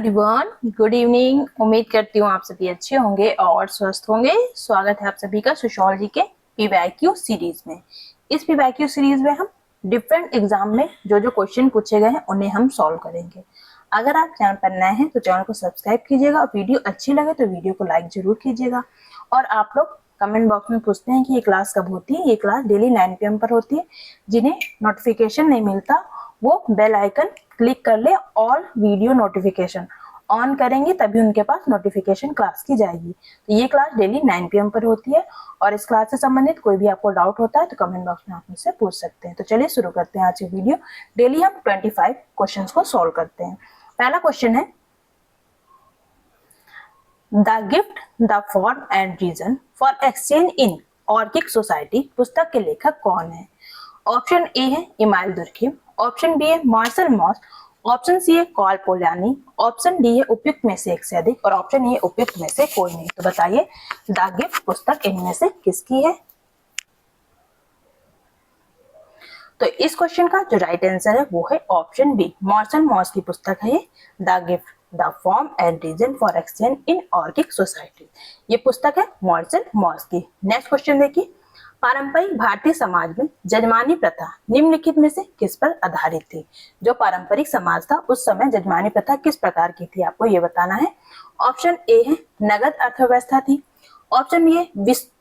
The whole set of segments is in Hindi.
Everyone, good evening. उम्मीद करती हूँ आप सभी अच्छे होंगे और स्वस्थ होंगे। स्वागत है आप सभी का सोशियोलॉजी के पीवाईक्यू सीरीज में। इस पीवाईक्यू सीरीज में हम डिफरेंट एग्जाम में जो जो क्वेश्चन पूछे गए हैं उन्हें हम सॉल्व करेंगे। अगर आप चैनल पर नए हैं तो चैनल को सब्सक्राइब कीजिएगा और वीडियो अच्छी लगे तो वीडियो को लाइक जरूर कीजिएगा। और आप लोग कमेंट बॉक्स में पूछते हैं कि ये क्लास कब होती है। ये क्लास डेली 9 PM पर होती है। जिन्हें नोटिफिकेशन नहीं मिलता वो बेल आइकन क्लिक कर ले, ऑल वीडियो नोटिफिकेशन ऑन करेंगे तभी उनके पास नोटिफिकेशन क्लास की जाएगी। तो ये क्लास डेली 9 PM पर होती है और इस क्लास से संबंधित कोई भी आपको डाउट होता है तो कमेंट बॉक्स में आप मुझसे पूछ सकते हैं। तो चलिए शुरू करते हैं आज की वीडियो। डेली हम 25 क्वेश्चंस को सॉल्व करते हैं। पहला क्वेश्चन है, the gift the form and reason for exchange in orchid society पुस्तक के लेखक कौन है? ऑप्शन ए है इमाइल दुर्खिम, ऑप्शन बी है मार्शल मॉस, ऑप्शन सी है कॉल पोलानी, ऑप्शन डी है उपयुक्त में से एक से अधिक और ऑप्शन ए है उपयुक्त में से कोई नहीं। तो बताइए द गिफ्ट पुस्तक इनमें से किसकी है? तो इस क्वेश्चन का जो राइट आंसर है वो है ऑप्शन बी, मार्शल मॉस की पुस्तक है ये, the gift the form and reason for exchange in orchid society. ये पुस्तक है मार्शल मॉस की। नेक्स्ट क्वेश्चन देखिए, पारंपरिक भारतीय समाज में जजमानी प्रथा निम्नलिखित में से किस पर आधारित थी? जो पारंपरिक समाज था उस समय जजमानी प्रथा किस प्रकार की थी, आपको ये बताना है। ऑप्शन ए है नगद अर्थव्यवस्था थी, ऑप्शन बी है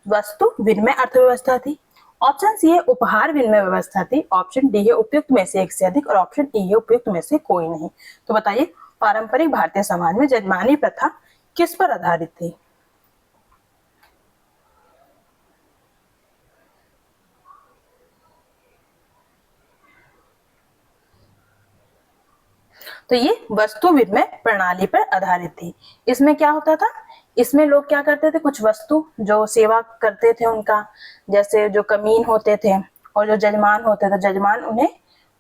वस्तु विनिमय अर्थव्यवस्था थी, ऑप्शन सी है उपहार विनिमय व्यवस्था थी, ऑप्शन डी है उपयुक्त में से एक से अधिक और ऑप्शन ई है उपयुक्त में से कोई नहीं। तो बताइए पारंपरिक भारतीय समाज में जजमानी प्रथा किस पर आधारित थी? तो ये वस्तु विनिमय प्रणाली पर आधारित थी। इसमें क्या होता था, इसमें लोग क्या करते थे, कुछ वस्तु जो सेवा करते थे उनका, जैसे जो कमीन होते थे और जो जजमान होते थे, जजमान उन्हें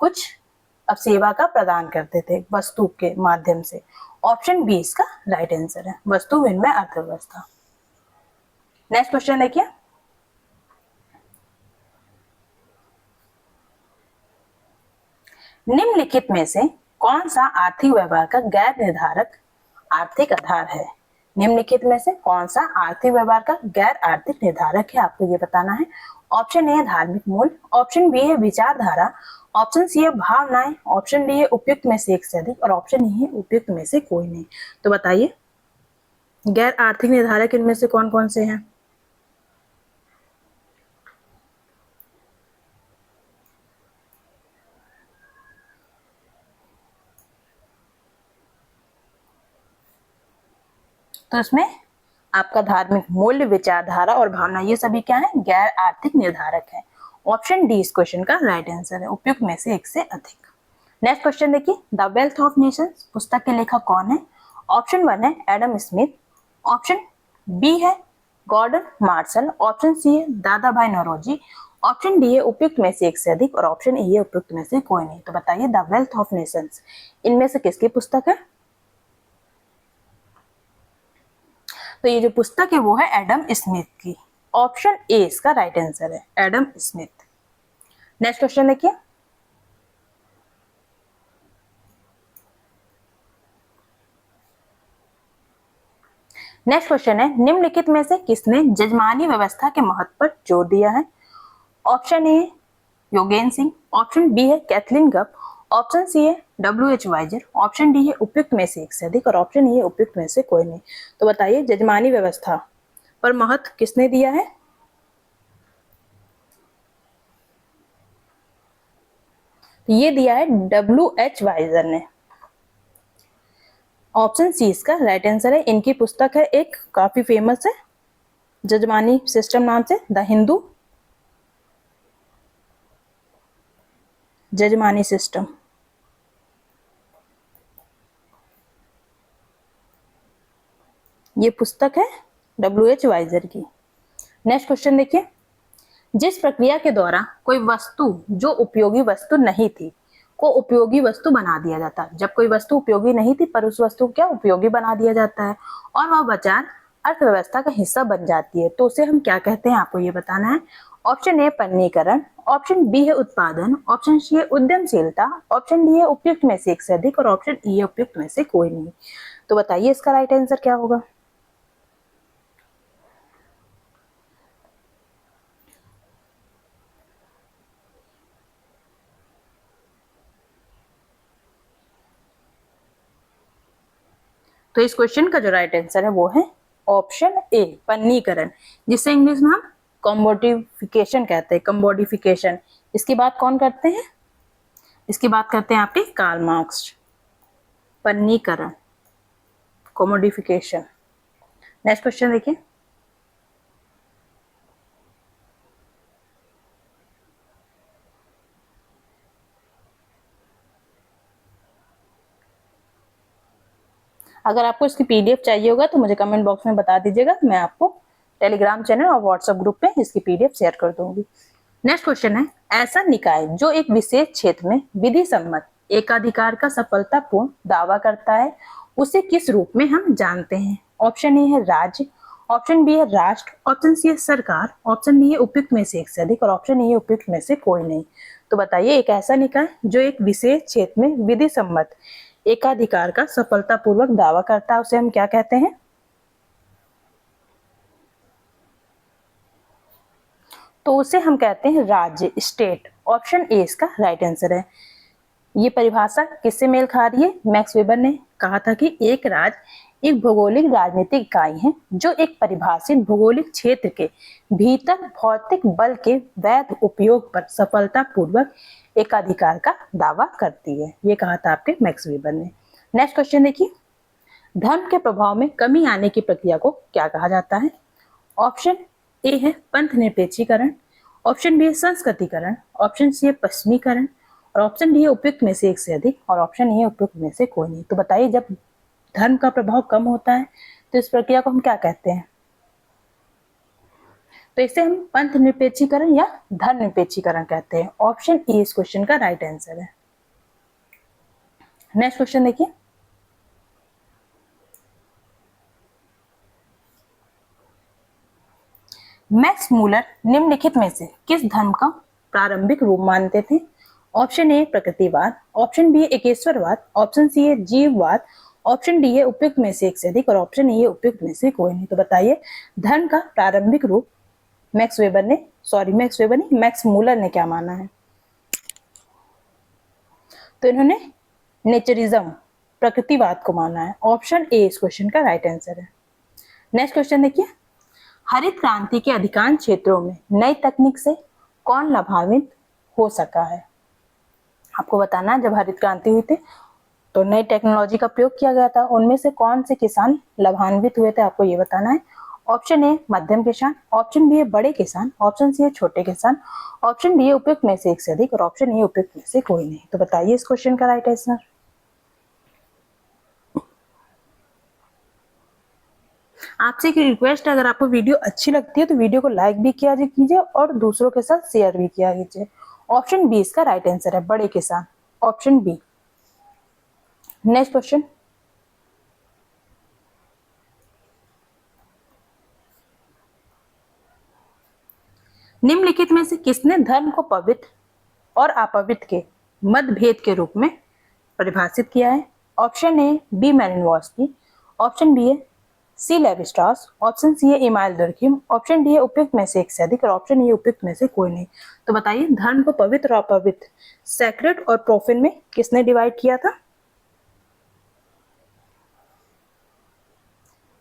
कुछ अब सेवा का प्रदान करते थे वस्तु के माध्यम से। ऑप्शन बी इसका राइट आंसर है, वस्तु विनिमय अर्थव्यवस्था। नेक्स्ट क्वेश्चन देखिए, निम्नलिखित में से कौन सा आर्थिक व्यवहार का गैर निर्धारक आर्थिक आधार है? निम्नलिखित में से कौन सा आर्थिक व्यवहार का गैर आर्थिक निर्धारक है, आपको ये बताना है। ऑप्शन ए है धार्मिक मूल्य, ऑप्शन बी है विचारधारा, ऑप्शन सी है भावनाएं, ऑप्शन डी है उपयुक्त में से एक से अधिक और ऑप्शन ई है उपयुक्त में से कोई नहीं। तो बताइए गैर आर्थिक निर्धारक इनमें से कौन कौन से हैं? तो इसमें आपका धार्मिक मूल्य, विचारधारा और भावना ये सभी क्या है, गैर आर्थिक निर्धारक है। ऑप्शन डी इस क्वेश्चन का राइट आंसर है, उपयुक्त में से एक से अधिक। नेक्स्ट क्वेश्चन देखिए, द वेल्थ ऑफ नेशंस पुस्तक के लेखक कौन है? ऑप्शन 1 है एडम स्मिथ, ऑप्शन बी है गॉर्डन मार्शल, ऑप्शन सी है दादा भाई नौरोजी, ऑप्शन डी है उपयुक्त में से एक से अधिक और ऑप्शन ए है उपयुक्त में से कोई नहीं। तो बताइए द वेल्थ ऑफ नेशंस इनमें से किसकी पुस्तक है? तो ये जो पुस्तक है वो है एडम स्मिथ की। ऑप्शन ए इसका राइट आंसर है, एडम स्मिथ। नेक्स्ट क्वेश्चन देखिए, नेक्स्ट क्वेश्चन है, निम्नलिखित में से किसने जजमानी व्यवस्था के महत्व पर जोर दिया है? Option A Yogen Singh, option B है कैथलीन गप, ऑप्शन सी है WH वाइजर, ऑप्शन डी है उपयुक्त में से एक से अधिक और ऑप्शन ई है उपयुक्त में से कोई नहीं। तो बताइए जजमानी व्यवस्था पर महत्व किसने दिया है? तो ये दिया है WH वाइजर ने। ऑप्शन सी इसका राइट आंसर है। इनकी पुस्तक है एक काफी फेमस है, जजमानी सिस्टम नाम से, द हिंदू जजमानी सिस्टम। ये पुस्तक है WH वाइजर की। नेक्स्ट क्वेश्चन देखिए, जिस प्रक्रिया के द्वारा कोई वस्तु जो उपयोगी वस्तु नहीं थी को उपयोगी वस्तु बना दिया जाता है। जब कोई वस्तु उपयोगी नहीं थी पर उस वस्तु को क्या उपयोगी बना दिया जाता है और वह बाजार अर्थव्यवस्था का हिस्सा बन जाती है, तो उसे हम क्या कहते हैं, आपको ये बताना है। ऑप्शन ए पन्नीकरण, ऑप्शन बी है उत्पादन, ऑप्शन सी है उद्यमशीलता, ऑप्शन डी है उपयुक्त में से एक से अधिक और ऑप्शन ई है उपयुक्त में से कोई नहीं। तो बताइए इसका राइट आंसर क्या होगा। तो इस क्वेश्चन का जो राइट आंसर है वो है ऑप्शन ए, पन्नीकरण, जिसे इंग्लिश में हम कम्बोडिफिकेशन कहते हैं, कम्बोडिफिकेशन। इसकी बात कौन करते हैं, इसकी बात करते हैं आपके कार्ल मार्क्स। पन्नीकरण, कम्बोडिफिकेशन। नेक्स्ट क्वेश्चन देखिए, अगर आपको इसकी पीडीएफ चाहिए होगा तो मुझे कमेंट बॉक्स में बता दीजिएगा, मैं आपको टेलीग्राम चैनल और व्हाट्सएप ग्रुप पे इसकी पीडीएफ शेयर कर दूंगी। नेक्स्ट क्वेश्चन है, ऐसा निकाय जो एक विशेष क्षेत्र में विधि सम्मत एकाधिकार का सफलतापूर्ण दावा करता है उसे किस रूप में हम जानते हैं। ऑप्शन ए है राज्य, ऑप्शन बी है राष्ट्र, ऑप्शन सी है सरकार, ऑप्शन डी है उपयुक्त में से एक से अधिक और ऑप्शन ए है उपयुक्त में से कोई नहीं। तो बताइए, एक ऐसा निकाय जो एक विशेष क्षेत्र में विधि सम्मत एकाधिकार का सफलतापूर्वक दावा करता है उसे हम क्या कहते हैं। तो उसे हम कहते हैं राज्य, स्टेट। ऑप्शन ए इसका राइट आंसर है। ये परिभाषा किससे मेल खा रही है, मैक्स वेबर ने कहा था कि एक राज्य एक भौगोलिक राजनीतिक इकाई है जो एक परिभाषित भौगोलिक क्षेत्र के भीतर भौतिक बल के वैध उपयोग पर सफलतापूर्वक एकाधिकार का दावा करती है। ये कहा था आपके मैक्स वेबर ने। नेक्स्ट क्वेश्चन देखिए, धर्म के प्रभाव में कमी आने की प्रक्रिया को क्या कहा जाता है। ऑप्शन ए है पंथ निरपेक्षीकरण, ऑप्शन बी है संस्कृतिकरण, ऑप्शन सी है पश्चिमीकरण और ऑप्शन डी है उपयुक्त में से एक से अधिक और ऑप्शन ए है उपयुक्त में से कोई नहीं। तो बताइए, जब धर्म का प्रभाव कम होता है तो इस प्रक्रिया को हम क्या कहते हैं। तो इसे हम पंथ निरपेक्षीकरण या धर्म निरपेक्षीकरण कहते हैं। ऑप्शन ए इस क्वेश्चन का राइट आंसर है। नेक्स्ट क्वेश्चन देखिए, मैक्स मूलर निम्नलिखित में से किस धर्म का प्रारंभिक रूप मानते थे। ऑप्शन ए प्रकृतिवाद, ऑप्शन बी एकेश्वरवाद, ऑप्शन सी है जीववाद, ऑप्शन डी है उपयुक्त में से एक से अधिक और ऑप्शन ए है उपयुक्त में से कोई नहीं। तो बताइए, धर्म का प्रारंभिक रूप मैक्स मूलर ने क्या माना है। तो इन्होंने नेचरिज्म, प्रकृतिवाद को माना है। ऑप्शन ए इस क्वेश्चन का राइट आंसर है। नेक्स्ट क्वेश्चन देखिए, हरित क्रांति के अधिकांश क्षेत्रों में नई तकनीक से कौन लाभान्वित हो सका है। आपको बताना है, जब हरित क्रांति हुई थी तो नई टेक्नोलॉजी का प्रयोग किया गया था, उनमें से कौन से किसान लाभान्वित हुए थे, आपको ये बताना है। ऑप्शन ए मध्यम किसान, ऑप्शन बी है बड़े किसान, ऑप्शन सी है छोटे किसान, ऑप्शन डी है उपयुक्त में से एक से अधिक और ऑप्शन ए उपयुक्त में से कोई नहीं। तो बताइए इस क्वेश्चन का राइट आंसर। आपसे एक रिक्वेस्ट है, अगर आपको वीडियो अच्छी लगती है तो वीडियो को लाइक भी किया कीजिए और दूसरों के साथ शेयर भी किया कीजिए। ऑप्शन बी इसका राइट आंसर है, बड़े किसान, ऑप्शन बी। नेक्स्ट क्वेश्चन, निम्नलिखित में से किसने धर्म को पवित्र और अपवित्र के मतभेद के रूप में परिभाषित किया है। Option A B Malinowski, option B है सी लेवी-स्ट्रॉस, ऑप्शन सी है इमाइल दुर्खिम, ऑप्शन डी है उपयुक्त में से एक से अधिक और ऑप्शन ए उपयुक्त में से कोई नहीं। तो बताइए, धर्म को पवित्र और अपवित्र, सैक्रेड और प्रोफेन में किसने डिवाइड किया था।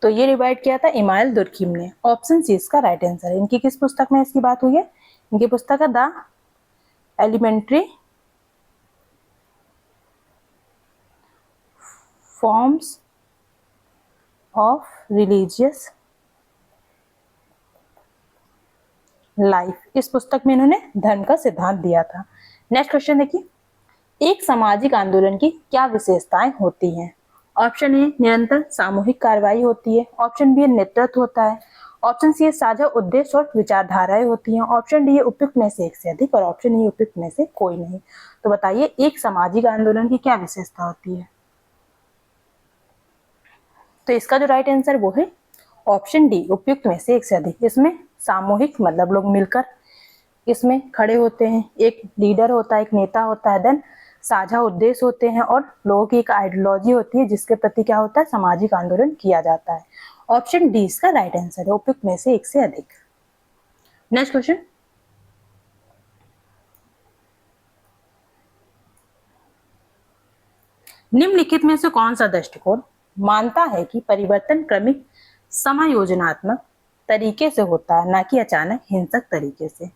तो ये डिवाइड किया था इमाइल दुर्खिम ने। ऑप्शन सी इसका राइट आंसर है। इनकी किस पुस्तक में इसकी बात हुई है, इनकी पुस्तक है the elementary forms of religious life. इस पुस्तक में इन्होंने धर्म का सिद्धांत दिया था। नेक्स्ट क्वेश्चन देखिए, एक सामाजिक आंदोलन की क्या विशेषताएं होती हैं। ऑप्शन ए निरंतर सामूहिक कार्रवाई होती है, ऑप्शन बी नेतृत्व होता है, ऑप्शन सी साझा उद्देश्य और विचारधाराएं होती हैं, ऑप्शन डी उपयुक्त में से एक से अधिक और ऑप्शन ए उपयुक्त में से कोई नहीं। तो बताइए, एक सामाजिक आंदोलन की क्या विशेषता होती है। तो इसका जो राइट आंसर वो है ऑप्शन डी, उपयुक्त में से एक से अधिक। इसमें सामूहिक मतलब लोग मिलकर इसमें खड़े होते हैं, एक लीडर होता है, एक नेता होता है, देन साझा उद्देश्य होते हैं और लोगों की एक आइडियोलॉजी होती है जिसके प्रति क्या होता है, सामाजिक आंदोलन किया जाता है। ऑप्शन डी इसका राइट आंसर है, उपयुक्त में से एक से अधिक। नेक्स्ट क्वेश्चन, निम्नलिखित में से कौन सा दृष्टिकोण मानता है कि परिवर्तन क्रमिक समायोजनात्मक तरीके से होता है, ना कि अचानक हिंसक तरीके से?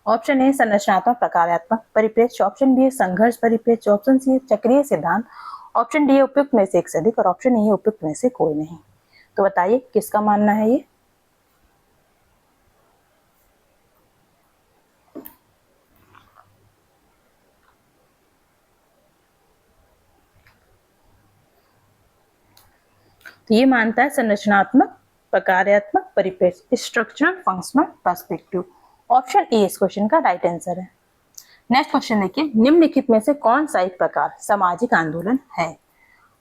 ऑप्शन ए संरचनात्मक प्रकारात्मक परिप्रेक्ष्य, ऑप्शन बी संघर्ष परिप्रेक्ष्य, ऑप्शन सी चक्रीय सिद्धांत, ऑप्शन डी उपयुक्त में से एक से अधिक और ऑप्शन ए उपयुक्त में से कोई नहीं। तो बताइए किसका मानना है ये? तो ये मानता है संरचनात्मक प्रकार्यात्मक परिप्रेक्ष्य, structural functional perspective. Option A इस क्वेश्चन का राइट आंसर है। नेक्स्ट क्वेश्चन देखिए, निम्नलिखित में से कौन सा एक प्रकार सामाजिक आंदोलन है?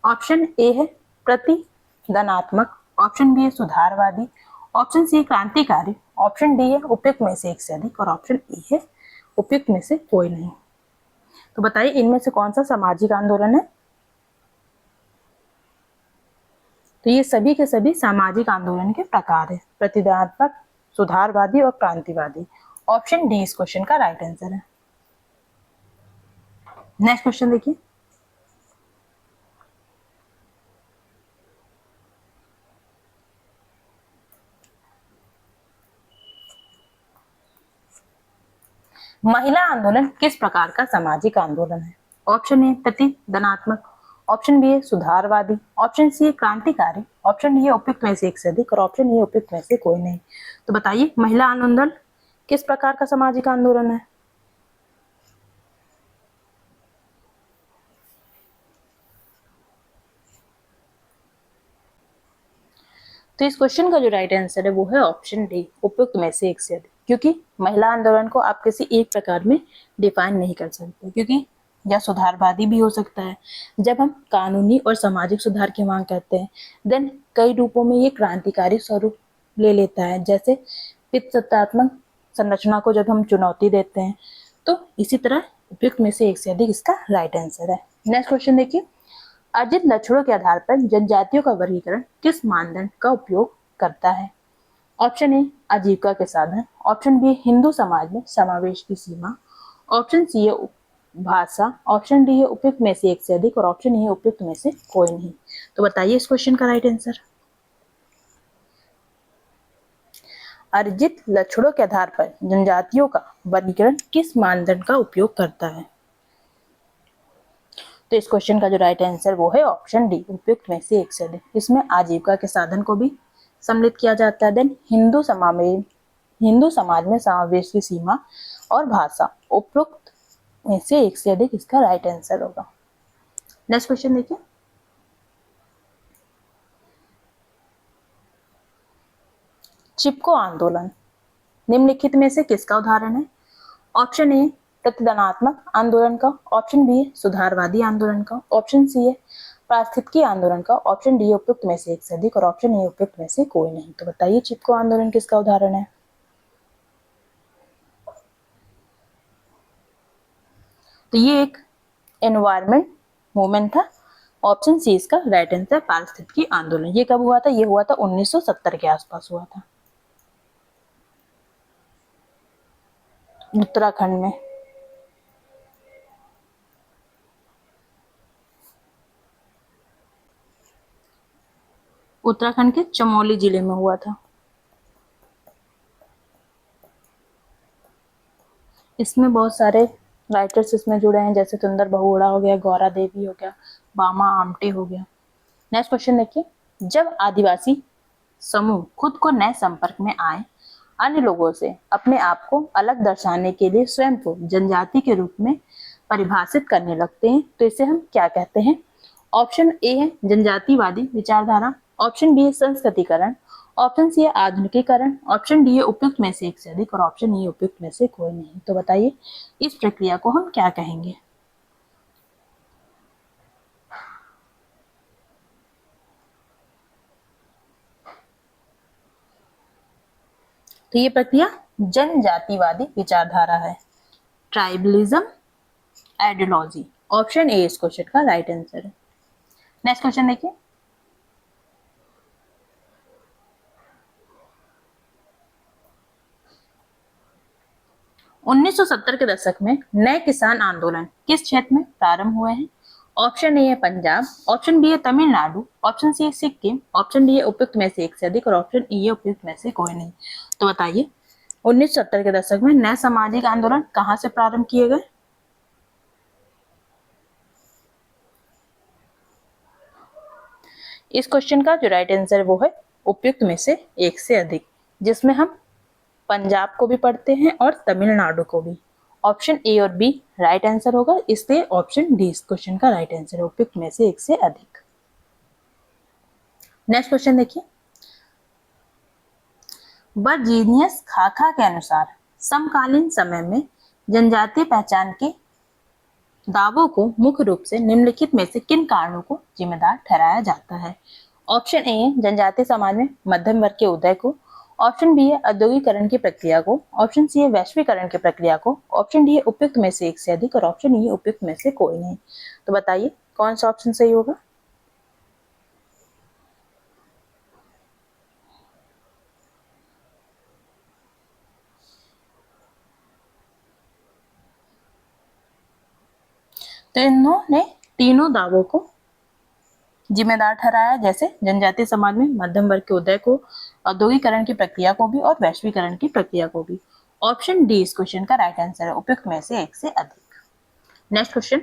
ऑप्शन ए है प्रतिदानात्मक, ऑप्शन बी है सुधारवादी, ऑप्शन सी क्रांतिकारी, ऑप्शन डी है उपयुक्त में से एक से अधिक और ऑप्शन ई है उपयुक्त में से कोई नहीं। तो बताइए इनमें से कौन सा सामाजिक आंदोलन है? तो ये सभी के सभी सामाजिक आंदोलन के प्रकार है, प्रतिदानात्मक, सुधारवादी और क्रांतिवादी। ऑप्शन डी इस क्वेश्चन का राइट आंसर है। नेक्स्ट क्वेश्चन देखिए, महिला आंदोलन किस प्रकार का सामाजिक आंदोलन है? ऑप्शन ए प्रतिदानात्मक, ऑप्शन बी है सुधारवादी, ऑप्शन सी है क्रांतिकारी, ऑप्शन डी है उपयुक्त में से एक से अधिक और ऑप्शन ए उपयुक्त में से कोई नहीं। तो बताइए महिला आंदोलन किस प्रकार का सामाजिक आंदोलन है? तो इस क्वेश्चन का जो राइट आंसर है वो है ऑप्शन डी, उपयुक्त में से एक से अधिक। क्योंकि महिला आंदोलन को आप किसी एक प्रकार में डिफाइन नहीं कर सकते, क्योंकि या सुधारवादी भी हो सकता है। जब हम कानूनी और सामाजिक सुधार की मांग करते हैं देन कई रूपों में ये क्रांतिकारी स्वरूप ले लेता है। जैसे पितृसत्तात्मक संरचना को जब हम चुनौती देते हैं, तो इसी तरह उपयुक्त में से एक से अधिक इसका राइट आंसर है। नेक्स्ट क्वेश्चन देखिए, अर्जित लक्षणों के आधार पर जनजातियों का वर्गीकरण किस मानदंड का उपयोग करता है? ऑप्शन ए आजीविका के साधन, ऑप्शन बी हिंदू समाज में समावेश की सीमा, ऑप्शन सी है भाषा, ऑप्शन डी है उपयुक्त में से एक से अधिक और ऑप्शन ए है उपयुक्त में से कोई नहीं। तो बताइए इस क्वेश्चन का राइट आंसर। अर्जित लक्षणों के आधार पर जनजातियों का वर्गीकरण किस मानदंड का उपयोग करता है? तो इस क्वेश्चन का जो राइट आंसर वो है ऑप्शन डी, उपयुक्त में से एक से अधिक। इसमें आजीविका के साधन को भी सम्मिलित किया जाता है, देन हिंदू समाज में समावेश की सीमा और भाषा, उपयुक्त में से एक से अधिक इसका राइट आंसर होगा। नेक्स्ट क्वेश्चन देखिए, चिपको आंदोलन निम्नलिखित में से किसका उदाहरण है? ऑप्शन ए प्रतिदानात्मक आंदोलन का, ऑप्शन बी सुधारवादी आंदोलन का, ऑप्शन सी है पारिस्थितिकी आंदोलन का, ऑप्शन डी उपयुक्त में से एक से अधिक और ऑप्शन ए उपयुक्त में से कोई नहीं। तो बताइए चिपको आंदोलन किसका उदाहरण है? तो ये एक एनवायरमेंट मूवमेंट था। ऑप्शन सी इसका राइट आंसर पारिस्थितिकी आंदोलन। ये कब हुआ था? ये हुआ था 1970 के आसपास हुआ था, उत्तराखंड में। उत्तराखंड के चमोली जिले में हुआ था। इसमें बहुत सारे राइटर्स इसमें जुड़े हैं, जैसे सुंदर बहुगुणा हो गया, गौरा देवी हो गया, बामा आमटे हो गया। नेक्स्ट क्वेश्चन देखिए, जब आदिवासी समूह खुद को नए संपर्क में आए, अन्य लोगों से अपने आप को अलग दर्शाने के लिए स्वयं को जनजाति के रूप में परिभाषित करने लगते हैं, तो इसे हम क्या कहते हैं? ऑप्शन ए है जनजातिवादी विचारधारा, ऑप्शन बी है संस्कृतिकरण, ऑप्शन सी है आधुनिकीकरण, ऑप्शन डी है उपयुक्त में से एक से अधिक और ऑप्शन ई उपयुक्त में से कोई नहीं। तो बताइए इस प्रक्रिया को हम क्या कहेंगे? तो ये प्रक्रिया जनजातिवादी विचारधारा है? Tribalism ideology. ऑप्शन ए इस क्वेश्चन का राइट आंसर है। नेक्स्ट क्वेश्चन देखिए, उन्नीस के दशक में नए किसान आंदोलन किस क्षेत्र में प्रारंभ हुए हैं? ऑप्शन ए है पंजाब, ऑप्शन बी है तमिलनाडु, ऑप्शन सी है सिक्किम, ऑप्शन डी है उपयुक्त में से एक से अधिक और ऑप्शन ई है उपयुक्त में से कोई नहीं। तो बताइए 1970 के दशक में नए सामाजिक आंदोलन कहां से प्रारंभ किए गए? इस क्वेश्चन का जो राइट आंसर है वो है उपयुक्त में से एक से अधिक, जिसमें हम पंजाब को भी पढ़ते हैं और तमिलनाडु को भी। ऑप्शन ए और बी राइट आंसर होगा, इसलिए ऑप्शन डी इस क्वेश्चन का राइट आंसर है, उपयुक्त में से एक से अधिक। नेक्स्ट क्वेश्चन देखिए, वर्जीनियस खाका के अनुसार समकालीन समय में जनजातीय पहचान के दावों को मुख्य रूप से निम्नलिखित में से किन कारणों को जिम्मेदार ठहराया जाता है? ऑप्शन ए है जनजातीय समाज में मध्यम वर्ग के उदय को, ऑप्शन बी है औद्योगिकरण की प्रक्रिया को, ऑप्शन सी है वैश्वीकरण की प्रक्रिया को, ऑप्शन डी है उपयुक्त में से एक से अधिक और ऑप्शन ई है उपयुक्त में से कोई नहीं। तो बताइए कौन सा ऑप्शन सही होगा? तो इन्होंने तीनों दावों को जिम्मेदार ठहराया, जैसे जनजातीय समाज में मध्यम वर्ग के उदय को, औद्योगिकरण की प्रक्रिया को भी और वैश्वीकरण की प्रक्रिया को भी। ऑप्शन डी इस क्वेश्चन का राइट आंसर है, उपयुक्त में से एक से अधिक। नेक्स्ट क्वेश्चन,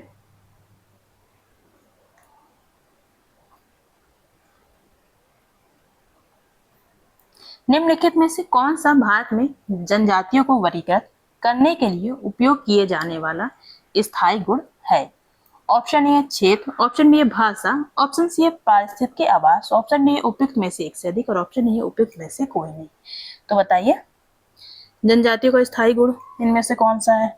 निम्नलिखित में से कौन सा भारत में जनजातियों को वर्गीकृत करने के लिए उपयोग किए जाने वाला स्थायी गुण है? ऑप्शन ए है क्षेत्र, ऑप्शन बी है भाषा, ऑप्शन सी है पारिस्थितिक आवास, ऑप्शन डी है उपयुक्त में से एक से अधिक और ऑप्शन ई है उपयुक्त में से कोई नहीं। तो बताइए जनजातियों का स्थायी गुण इनमें से कौन सा है?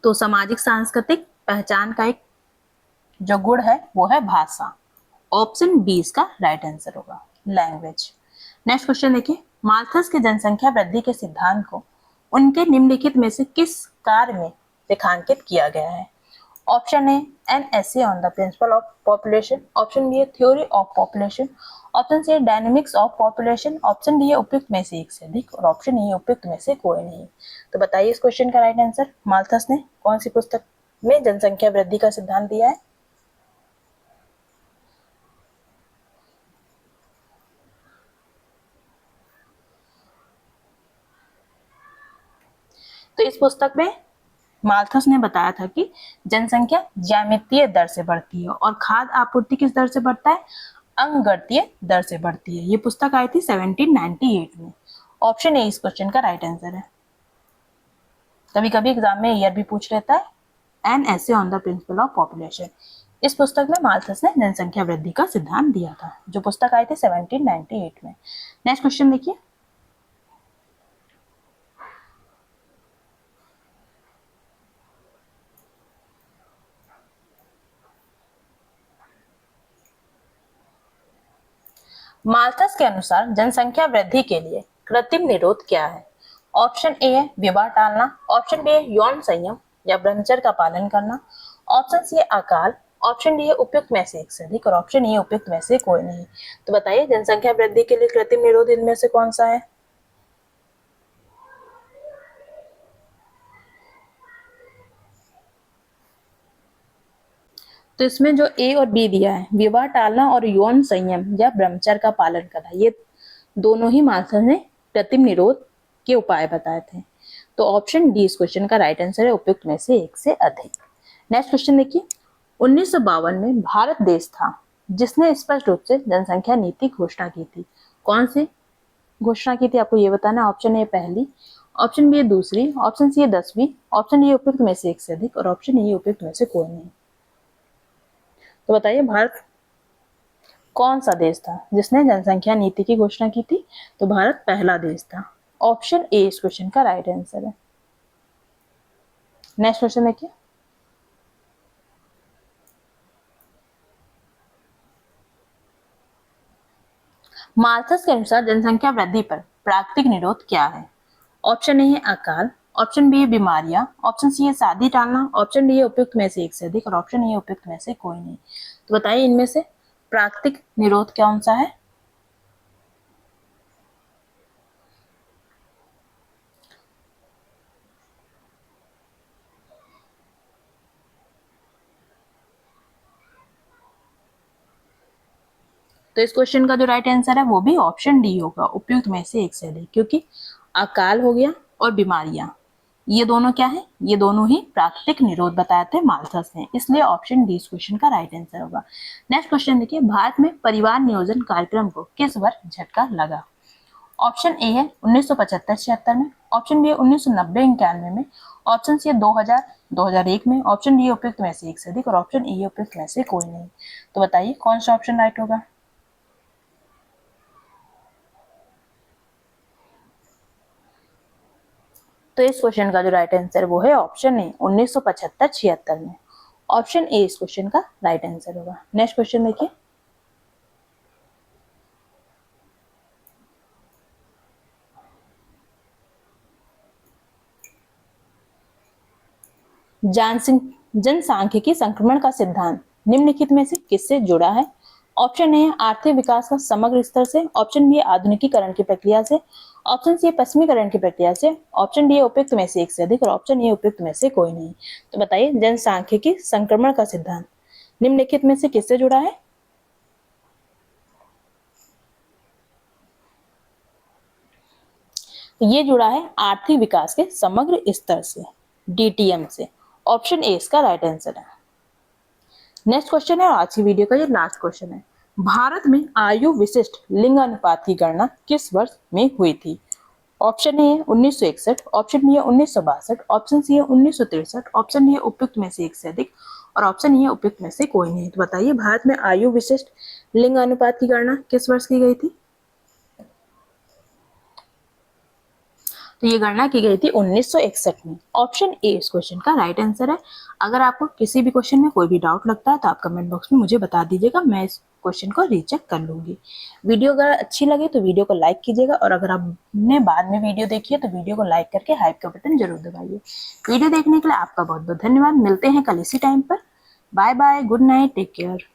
तो सामाजिक सांस्कृतिक पहचान का एक जो गुण है वो है भाषा। ऑप्शन बी इसका राइट आंसर होगा, लैंग्वेज। नेक्स्ट क्वेश्चन देखिए, माल्थस के जनसंख्या वृद्धि के सिद्धांत को उनके निम्नलिखित में से किस कार्य में रेखांकित किया गया है? Option A an essay on the principle of population, option B है theory of population, option C है dynamics of population, option D है उपयुक्त में से एक से अधिक और ऑप्शन ई है उपयुक्त में से कोई नहीं। तो बताइए इस क्वेश्चन का राइट आंसर माल्थस ने कौन सी पुस्तक में जनसंख्या वृद्धि का सिद्धांत दिया है? तो इस पुस्तक में माल्थस ने बताया था कि जनसंख्या ज्यामितीय दर से बढ़ती है और खाद्य आपूर्ति किस दर से बढ़ता है? अंकगणितीय दर से बढ़ती है। ये पुस्तक आई थी 1798 में। ऑप्शन ए इस क्वेश्चन का राइट आंसर है। कभी कभी एग्जाम में ईयर भी पूछ लेता है, N essay on the principle of population. इस पुस्तक में माल्थस ने जनसंख्या वृद्धि का सिद्धांत दिया था, जो पुस्तक आई थी 1798 में। नेक्स्ट क्वेश्चन देखिए, माल्थस के अनुसार जनसंख्या वृद्धि के लिए कृत्रिम निरोध क्या है? ऑप्शन ए है विवाह टालना, ऑप्शन बी है यौन संयम या ब्रह्मचर्य का पालन करना, ऑप्शन सी है अकाल, ऑप्शन डी है उपयुक्त में से एक से अधिक और ऑप्शन ई है उपयुक्त में से कोई नहीं। तो बताइए जनसंख्या वृद्धि के लिए कृत्रिम निरोध इनमें से कौन सा है? तो इसमें जो ए और बी दिया है, विवाह टालना और यौन संयम या ब्रह्मचर्य का पालन करना, ये दोनों ही माल्थस ने कृत्रिम निरोध के उपाय बताए थे। तो ऑप्शन डी इस क्वेश्चन का राइट आंसर है, उपयुक्त में से एक से अधिक। नेक्स्ट क्वेश्चन देखिए, 1952 में भारत देश था जिसने स्पष्ट रूप से जनसंख्या नीति घोषणा की थी। कौन सी घोषणा की थी आपको ये बताना। ऑप्शन ए पहली, ऑप्शन बी दूसरी, ऑप्शन सी 10वीं, ऑप्शन डी उपयुक्त में से एक से अधिक और ऑप्शन ई उपयुक्त में से कोई नहीं। तो बताइए भारत कौन सा देश था जिसने जनसंख्या नीति की घोषणा की थी? तो भारत पहला देश था। ऑप्शन ए इस क्वेश्चन का राइट आंसर है। नेक्स्ट क्वेश्चन देखिए, माल्थस के अनुसार जनसंख्या वृद्धि पर प्राकृतिक निरोध क्या है? ऑप्शन ए है अकाल, ऑप्शन बी है बीमारियां, ऑप्शन सी है शादी टालना, ऑप्शन डी है उपयुक्त में से एक से अधिक और ऑप्शन ए है उपयुक्त में से कोई नहीं। तो बताइए इनमें से प्राकृतिक निरोध कौन सा है? तो इस क्वेश्चन का जो राइट आंसर है वो भी ऑप्शन डी होगा, उपयुक्त में से एक से अधिक, क्योंकि अकाल हो गया और बीमारियां, ये दोनों क्या है? ये दोनों ही प्राकृतिक निरोध बताए थे माल्थस ने, इसलिए ऑप्शन डी इस क्वेश्चन का राइट आंसर होगा। नेक्स्ट क्वेश्चन देखिए, भारत में परिवार नियोजन कार्यक्रम को किस वर्ष झटका लगा? ऑप्शन ए है 1975-76 में, ऑप्शन बी है 1990-91 में, ऑप्शन सी है 2000-2001 में, ऑप्शन डी है उपयुक्त में से एक से अधिक और ऑप्शन ए है उपयुक्त में से कोई नहीं। तो बताइए कौन सा ऑप्शन राइट होगा? तो इस क्वेश्चन का जो राइट आंसर वो है ऑप्शन ए 1975-76 में। ऑप्शन ए इस क्वेश्चन का राइट आंसर होगा। नेक्स्ट क्वेश्चन देखिए, जनसांख्यिकी संक्रमण का सिद्धांत निम्नलिखित में से किससे जुड़ा है? ऑप्शन ए आर्थिक विकास का समग्र स्तर से, ऑप्शन बी आधुनिकीकरण की प्रक्रिया से, ऑप्शन सी पश्चिमीकरण की प्रक्रिया से, ऑप्शन डी उपयुक्त में से एक से अधिक और ऑप्शन ए उपयुक्त में से कोई नहीं। तो बताइए जनसांख्यिकी संक्रमण का सिद्धांत निम्नलिखित में से किससे जुड़ा है? ये जुड़ा है आर्थिक विकास के समग्र स्तर से, डीटीएम से। ऑप्शन ए इसका राइट आंसर है। नेक्स्ट क्वेश्चन है और आज की वीडियो का ये लास्ट क्वेश्चन है, भारत में आयु विशिष्ट लिंग अनुपात की गणना किस वर्ष में हुई थी? ऑप्शन ए 1961, ऑप्शन बी है 1962, ऑप्शन सी है 1963, ऑप्शन डी है उपयुक्त में से एक से अधिक और ऑप्शन ई है उपयुक्त में से कोई नहीं। तो बताइए भारत में आयु विशिष्ट लिंग अनुपात की गणना किस वर्ष की गई थी? तो ये गणना की गई थी 1961 में। ऑप्शन ए इस क्वेश्चन का राइट आंसर है। अगर आपको किसी भी क्वेश्चन में कोई भी डाउट लगता है तो आप कमेंट बॉक्स में मुझे बता दीजिएगा, मैं इस क्वेश्चन को रीचेक कर लूंगी। वीडियो अगर अच्छी लगे तो वीडियो को लाइक कीजिएगा और अगर आपने बाद में वीडियो देखी है तो वीडियो को लाइक करके हाइप का बटन जरूर दबाइए। वीडियो देखने के लिए आपका बहुत बहुत धन्यवाद। मिलते हैं कल इसी टाइम पर। Bye bye, good night, take care.